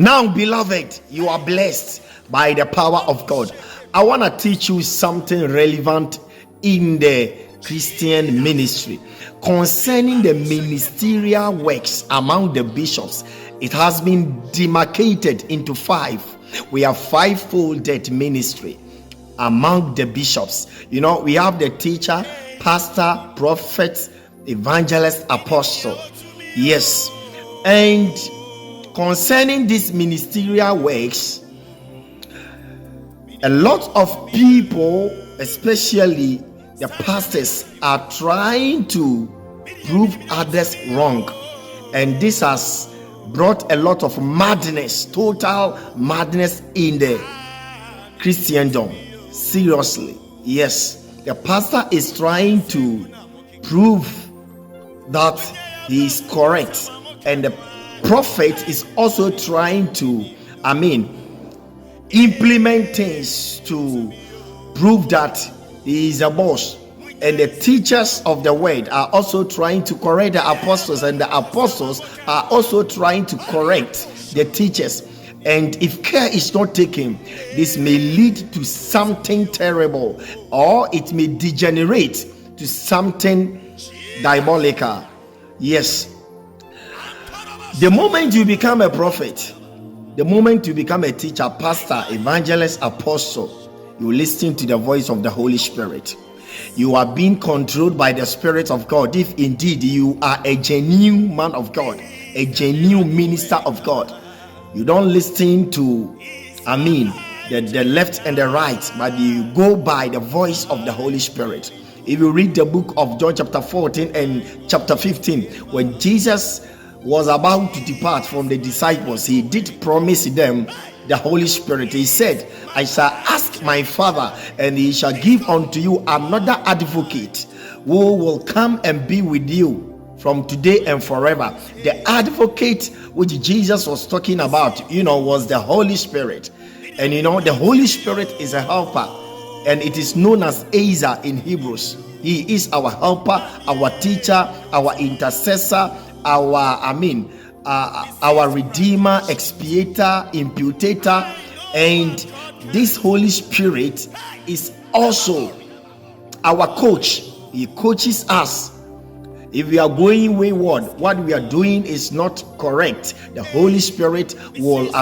Now, beloved, you are blessed by the power of God. I want to teach you something relevant in the Christian ministry concerning the ministerial works among the bishops. It has been demarcated into five. We have five-folded ministry among the bishops. You know, we have the teacher, pastor, prophet, evangelist, apostle. Yes. And concerning these ministerial works, a lot of people, especially the pastors, are trying to prove others wrong, and this has brought a lot of madness, total madness in the Christendom. Seriously, yes, the pastor is trying to prove that he is correct, and the prophet is also trying to implement things to prove that he is a boss, and the teachers of the word are also trying to correct the apostles, and the apostles are also trying to correct the teachers. And if care is not taken, this may lead to something terrible, or it may degenerate to something diabolical. Yes, the moment you become a prophet, the moment you become a teacher, pastor, evangelist, apostle, you listen to the voice of the Holy Spirit. You are being controlled by the Spirit of God. If indeed you are a genuine man of God, a genuine minister of God, you don't listen to the left and the right, but you go by the voice of the Holy Spirit. If you read the book of John chapter 14 and chapter 15, when Jesus was about to depart from the disciples, he did promise them the Holy Spirit. He said, I shall ask my Father, and he shall give unto you another advocate who will come and be with you from today and forever. The advocate which Jesus was talking about, was the Holy Spirit. And the Holy Spirit is a helper, and it is known as Asa in Hebrews. He is our helper, our teacher, our intercessor, our redeemer, expiator, imputator. And this Holy Spirit is also our coach. He coaches us. If we are going wayward, what we are doing is not correct, the Holy Spirit will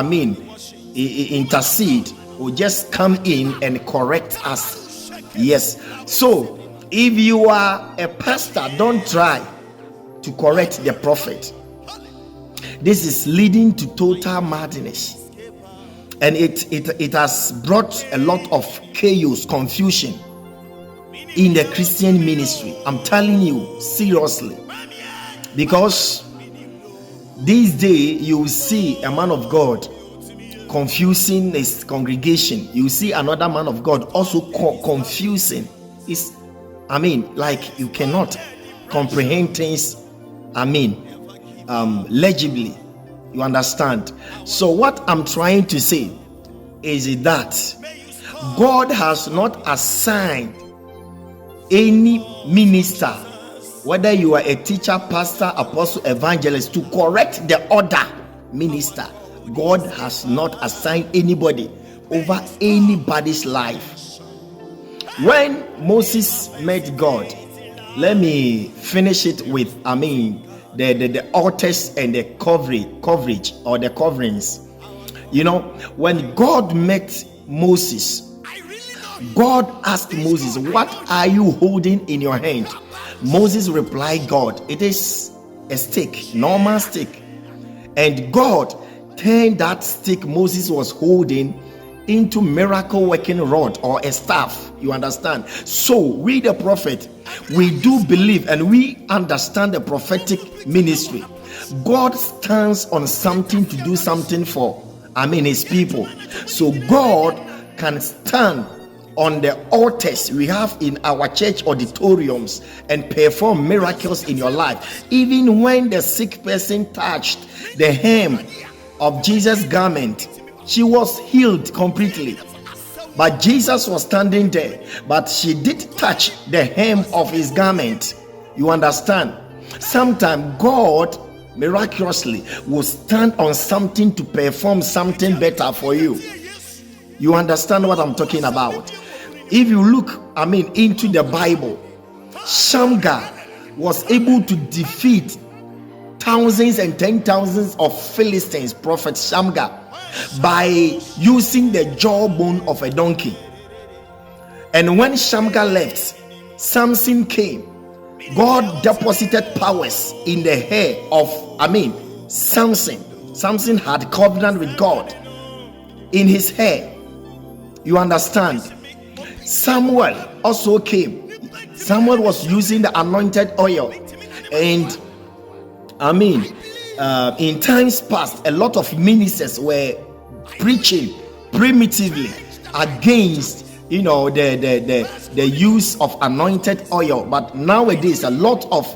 intercede, will just come in and correct us. Yes. So if you are a pastor, don't try to correct the prophet. This is leading to total madness, and it has brought a lot of chaos, confusion in the Christian ministry. I'm telling you seriously, because this day you will see a man of God confusing his congregation. You see another man of God also confusing. It's like you cannot comprehend things legibly. You understand? So what I'm trying to say is that God has not assigned any minister, whether you are a teacher, pastor, apostle, evangelist, to correct the other minister. God has not assigned anybody over anybody's life. When Moses met God, let me finish it with the altars and the coverage or the coverings. When God met Moses, God asked Moses, what are you holding in your hand? Moses replied, God, it is a stick, normal stick. And God turned that stick Moses was holding into miracle working rod or a staff. You understand? So we, the prophet, we do believe and we understand the prophetic ministry. God stands on something to do something for his people. So God can stand on the altars we have in our church auditoriums and perform miracles in your life. Even when the sick person touched the hem of Jesus' garment, she was healed completely. But Jesus was standing there, but she did touch the hem of his garment. You understand? Sometimes God miraculously will stand on something to perform something better for you. You understand what I'm talking about? If you look, into the Bible, Shamgar was able to defeat thousands and 10,000s of Philistines, prophet Shamgar, by using the jawbone of a donkey. And when Shamgar left, Samson came. God deposited powers in the hair of Samson. Samson had covenant with God in his hair. You understand? Samuel also came. Samuel was using the anointed oil, and in times past, a lot of ministers were preaching primitively against the use of anointed oil. But nowadays, a lot of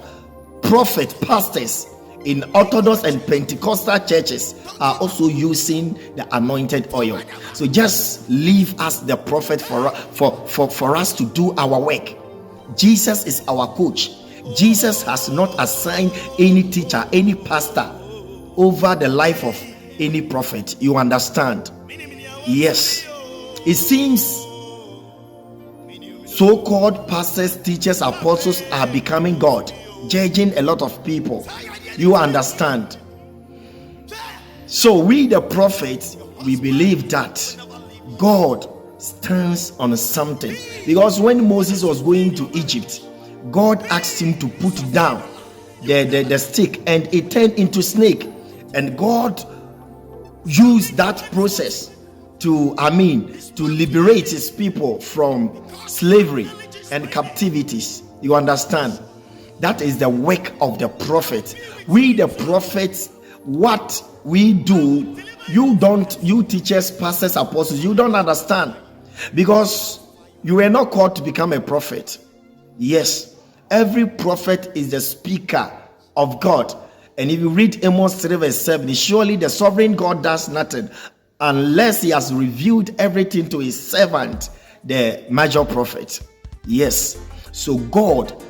prophet pastors in Orthodox and Pentecostal churches are also using the anointed oil. So just leave us the prophet for us to do our work. Jesus is our coach. Jesus has not assigned any teacher, any pastor over the life of any prophet. You understand? Yes. It seems so-called pastors, teachers, apostles are becoming God, judging a lot of people. You understand? So we, the prophets, we believe that God stands on something. Because when Moses was going to Egypt, God asked him to put down the stick, and it turned into snake. And God used that process to liberate his people from slavery and captivities. You understand? That is the work of the prophet. We, the prophets, what we do, you teachers, pastors, apostles, you don't understand, because you were not called to become a prophet. Yes, every prophet is the speaker of God. And if you read Amos 3 verse 7, surely the sovereign God does nothing unless he has revealed everything to his servant, the major prophet. Yes, so God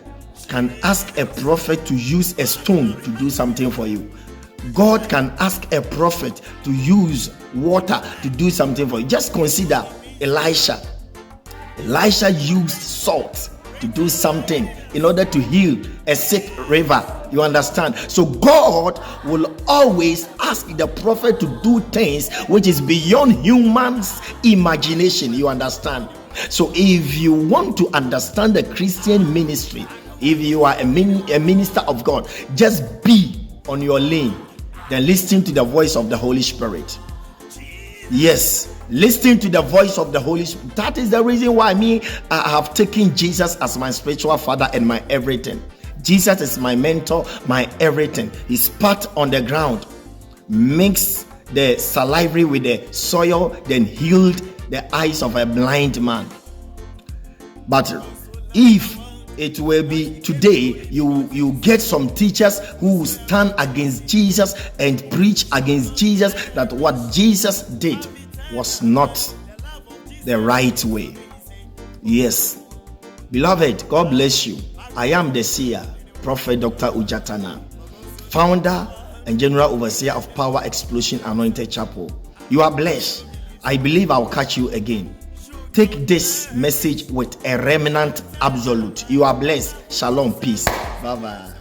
can ask a prophet to use a stone to do something for you. God can ask a prophet to use water to do something for you. Just consider Elisha. Elisha used salt to do something in order to heal a sick river. You understand? So God will always ask the prophet to do things which is beyond human's imagination. You understand? So if you want to understand the Christian ministry, if you are a minister of God, just be on your lane, then listen to the voice of the Holy Spirit. Yes, listen to the voice of the Holy Spirit. That is the reason why I have taken Jesus as my spiritual father and my everything. Jesus is my mentor, my everything. He spat on the ground, mixed the salivary with the soil, then healed the eyes of a blind man. But if it will be today, you get some teachers who stand against Jesus and preach against Jesus, that what Jesus did was not the right way. Yes, beloved, God bless you. I am the seer, Prophet Dr. Ujatana, founder and general overseer of Power Explosion Anointed Chapel. You are blessed. I believe I'll catch you again. Take this message with a remnant absolute. You are blessed. Shalom. Peace. Bye-bye.